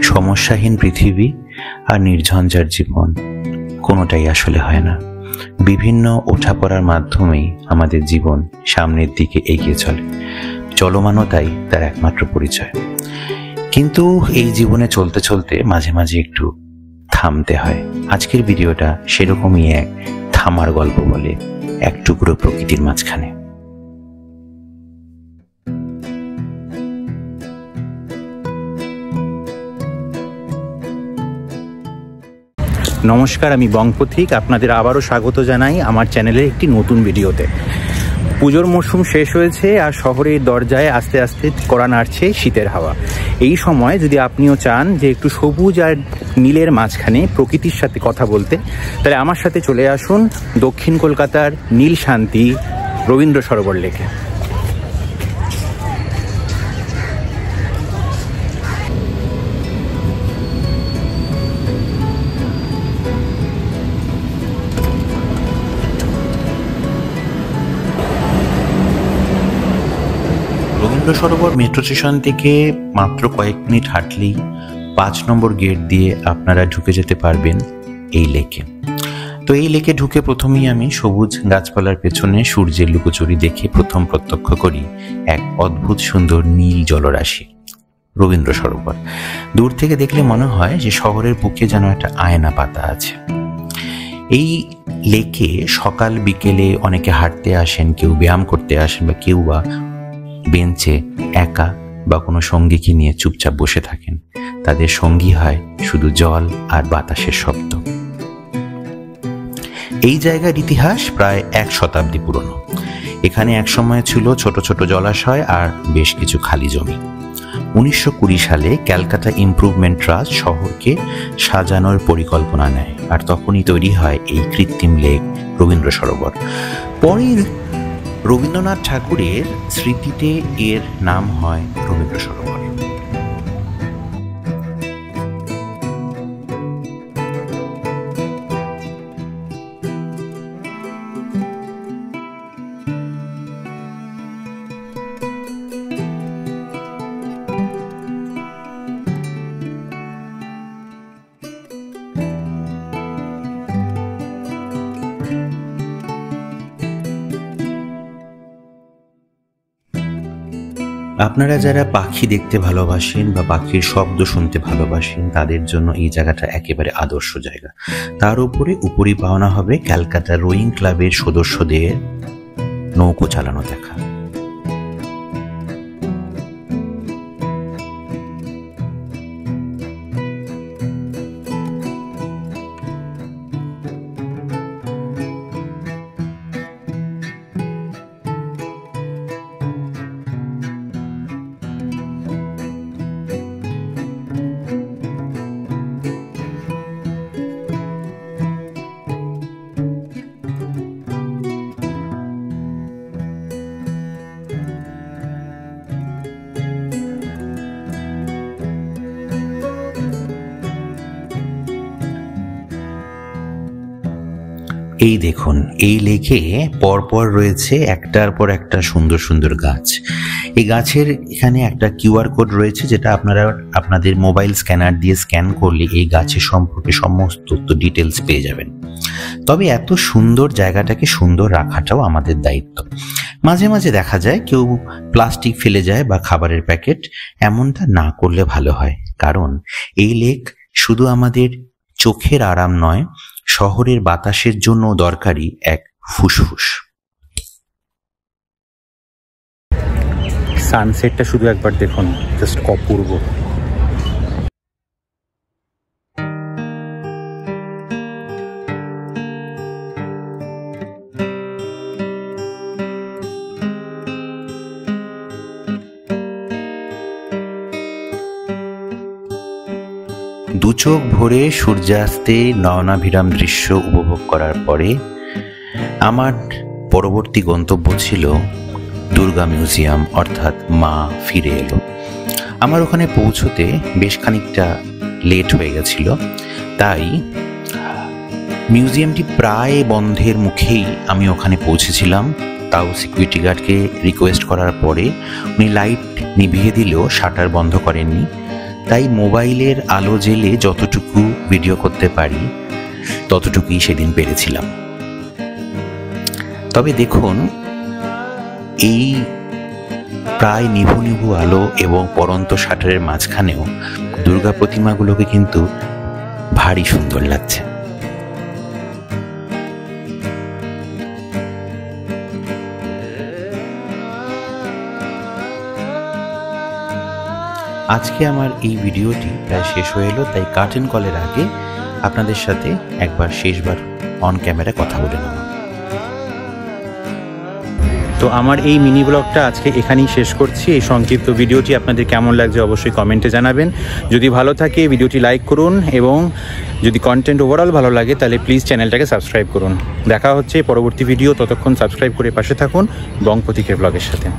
সমস্যাহীন পৃথিবী আর নির্ঝঞ্ঝাট জীবন কোনোটাই আসলে হয় না। বিভিন্ন ওঠাপড়ার মাধ্যমেই আমাদের জীবন সামনের দিকে এগিয়ে চলে। চলমানতাই তার একমাত্র পরিচয়। কিন্তু এই জীবনে চলতে চলতে মাঝে মাঝে একটু থামতে হয়। আজকের ভিডিওটা সেরকমই এক থামার গল্প বলে, এক টুকরো প্রকৃতির মাঝখানে। নমস্কার, আমি বংপথিক। আপনাদের আবারও স্বাগত জানাই আমার চ্যানেলের একটি নতুন ভিডিওতে। পুজোর মরশুম শেষ হয়েছে আর শহরের দরজায় আস্তে আস্তে কড়া নাড়ছে শীতের হাওয়া। এই সময় যদি আপনিও চান যে একটু সবুজ আর নীলের মাঝখানে প্রকৃতির সাথে কথা বলতে, তাহলে আমার সাথে চলে আসুন দক্ষিণ কলকাতার নীল শান্তি রবীন্দ্র সরোবর লেকে। রবীন্দ্র সরোবর মেট্রো স্টেশন থেকে মাত্র কয়েক মিনিট হাঁটলেই 5 নম্বর গেট দিয়ে আপনারা ঢুকে যেতে পারবেন এই লেকে। তো এই লেকে ঢুকে প্রথমেই আমি সবুজ গাছপালার পেছনে সূর্যের লুকোচুরি দেখে প্রথম প্রত্যক্ষ করি এক অদ্ভুত সুন্দর নীল জলরাশি, রবীন্দ্র সরোবর। দূর থেকে দেখলে মনে হয় যে শহরের বুকে যেন একটা আয়না পাতা আছে। এই লেকে সকাল বিকেলে অনেকে হাঁটতে আসেন, কেউ ব্যায়াম করতে আসেন, বা কেউ বা বেঞ্চে একা বা কোনো সঙ্গীকে নিয়ে চুপচাপ বসে থাকেন। তাদের সঙ্গী হয় শুধু জল আর বাতাসের শব্দ। এই জায়গার ইতিহাস প্রায় 1 শতাব্দী পুরনো। এখানে একসময় ছিল ছোট ছোট জলাশয় আর বেশ কিছু খালি জমি। 1920 সালে ক্যালকাটা ইমপ্রুভমেন্ট ট্রাস্ট শহরকে সাজানোর পরিকল্পনা নেয়, আর তখনই তৈরি হয় এই কৃত্রিম লেক রবীন্দ্র সরোবর। পরে রবীন্দ্রনাথ ঠাকুরের স্মৃতিতে এর নাম হয় রবীন্দ্র সরোবর। আপনারা যারা পাখি দেখতে ভালোবাসেন বা পাখির শব্দ শুনতে ভালোবাসেন, তাদের জন্য এই জায়গাটা একেবারে আদর্শ জায়গা। তার উপরে উপরি পাওনা হবে ক্যালকাটা রোয়িং ক্লাবের সদস্যদের নৌকো চালানো দেখা। এই দেখুন, এই লেকে পরপর রয়েছে একটার পর একটা সুন্দর সুন্দর গাছ। এই গাছের এখানে একটা কিউআর কোড রয়েছে, যেটা আপনারা আপনাদের মোবাইল স্ক্যানার দিয়ে স্ক্যান করলে এই গাছের সম্পর্কে সমস্ত ডিটেলস পেয়ে যাবেন। তবে এত সুন্দর জায়গাটাকে সুন্দর রাখাটাও আমাদের দায়িত্ব। মাঝে মাঝে দেখা যায় কেউ প্লাস্টিক ফেলে যায় বা খাবারের প্যাকেট, এমনটা না করলে ভালো হয়। কারণ এই লেক শুধু আমাদের চোখের আরাম নয়, শহরের বাতাসের জন্য দরকারি এক ফুসফুস। সানসেটটা শুধু একবার দেখুন, জাস্ট অপূর্ব। দু চোখ ভরে সূর্যাস্তে নয়নাভিরাম দৃশ্য উপভোগ করার পরে আমার পরবর্তী গন্তব্য ছিল দুর্গা মিউজিয়াম, অর্থাৎ মা ফিরে এলো। আমার ওখানে পৌঁছতে বেশ খানিকটা লেট হয়ে গেছিল, তাই মিউজিয়ামটি প্রায় বন্ধের মুখেই আমি ওখানে পৌঁছেছিলাম। তাও সিকিউরিটি গার্ডকে রিকোয়েস্ট করার পরে উনি লাইট নিভিয়ে দিলেও শাটার বন্ধ করেননি। তাই মোবাইলের আলো জ্বেলে যতটুকু ভিডিও করতে পারি ততটুকুই সেদিন পেরেছিলাম। তবে দেখুন, এই প্রায় নিভু নিভু আলো এবং পরন্ত শাটারের মাঝখানেও দুর্গা প্রতিমাগুলোকে কিন্তু ভারী সুন্দর লাগছে। আজকে আমার এই ভিডিওটি প্রায় শেষ হয়ে এলো, তাই কার্টেন কলের আগে আপনাদের সাথে একবার শেষবার অন ক্যামেরা কথা বলে নেব। তো আমার এই মিনি ব্লগটা আজকে এখানেই শেষ করছি। এই সংক্ষিপ্ত ভিডিওটি আপনাদের কেমন লাগছে অবশ্যই কমেন্টে জানাবেন। যদি ভালো থাকে ভিডিওটি লাইক করুন, এবং যদি কন্টেন্ট ওভারঅল ভালো লাগে তাহলে প্লিজ চ্যানেলটাকে সাবস্ক্রাইব করুন। দেখা হচ্ছে পরবর্তী ভিডিও, ততক্ষণ সাবস্ক্রাইব করে পাশে থাকুন বং প্রতীকের ব্লগের সাথে।